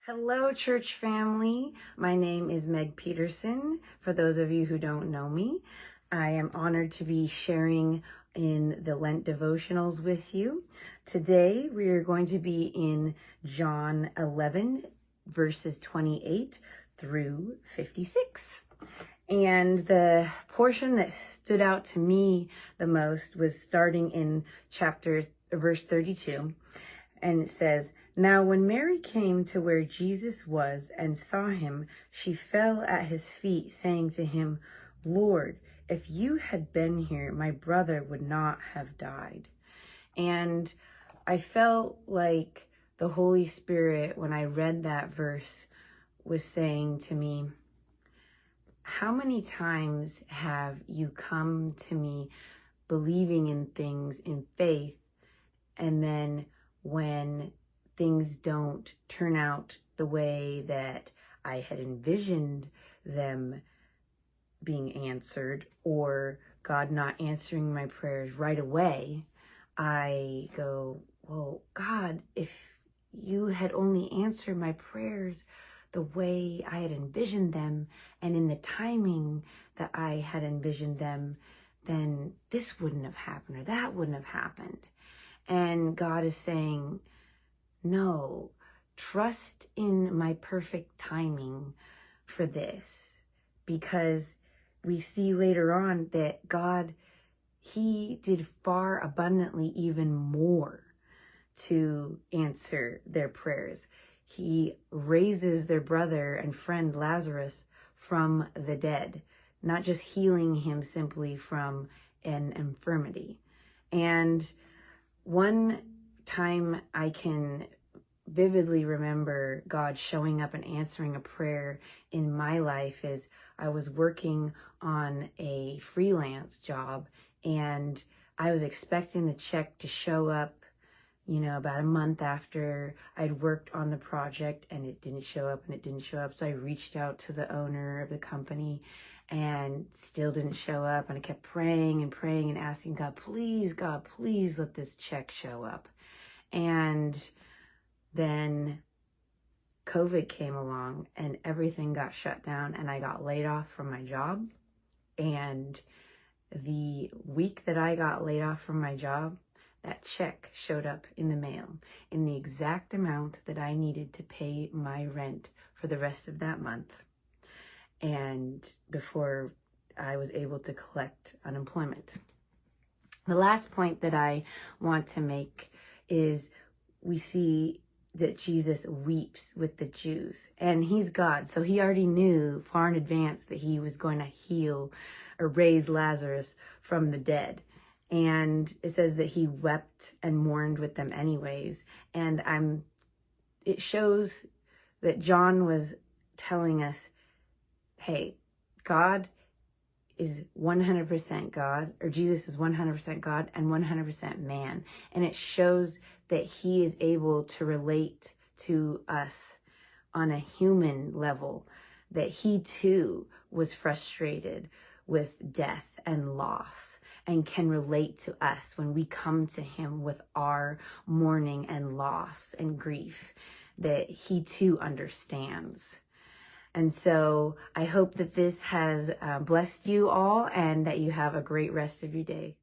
Hello, church family. My name is Meg Peterson. For those of you who don't know me, I am honored to be sharing in the Lent devotionals with you. Today, we are going to be in John 11, verses 28 through 56. And the portion that stood out to me the most was starting in verse 32. And it says, "Now when Mary came to where Jesus was and saw him, she fell at his feet, saying to him, 'Lord, if you had been here, my brother would not have died.'" And I felt like the Holy Spirit, when I read that verse, was saying to me, how many times have you come to me believing in things in faith, and then when things don't turn out the way that I had envisioned them being answered, or God not answering my prayers right away, I go, well, God, if you had only answered my prayers the way I had envisioned them and in the timing that I had envisioned them, then this wouldn't have happened or that wouldn't have happened. And God is saying, no, trust in my perfect timing for this. Because we see later on that God, he did far abundantly even more to answer their prayers. He raises their brother and friend Lazarus from the dead, not just healing him simply from an infirmity. And one time I can vividly remember God showing up and answering a prayer in my life is I was working on a freelance job, and I was expecting the check to show up, about a month after I'd worked on the project, and it didn't show up and it didn't show up. So I reached out to the owner of the company and still didn't show up. And I kept praying and asking God, please, let this check show up. And then COVID came along and everything got shut down and I got laid off from my job. And the week that I got laid off from my job, that check showed up in the mail in the exact amount that I needed to pay my rent for the rest of that month, and before I was able to collect unemployment. The last point that I want to make is we see that Jesus weeps with the Jews, and he's God, so he already knew far in advance that he was going to heal or raise Lazarus from the dead. And it says that he wept and mourned with them anyways. And it shows that John was telling us, hey, God is 100% God, or Jesus is 100% God and 100% man. And it shows that he is able to relate to us on a human level, that he too was frustrated with death and loss, and can relate to us when we come to him with our mourning and loss and grief, that he too understands. And so I hope that this has blessed you all and that you have a great rest of your day.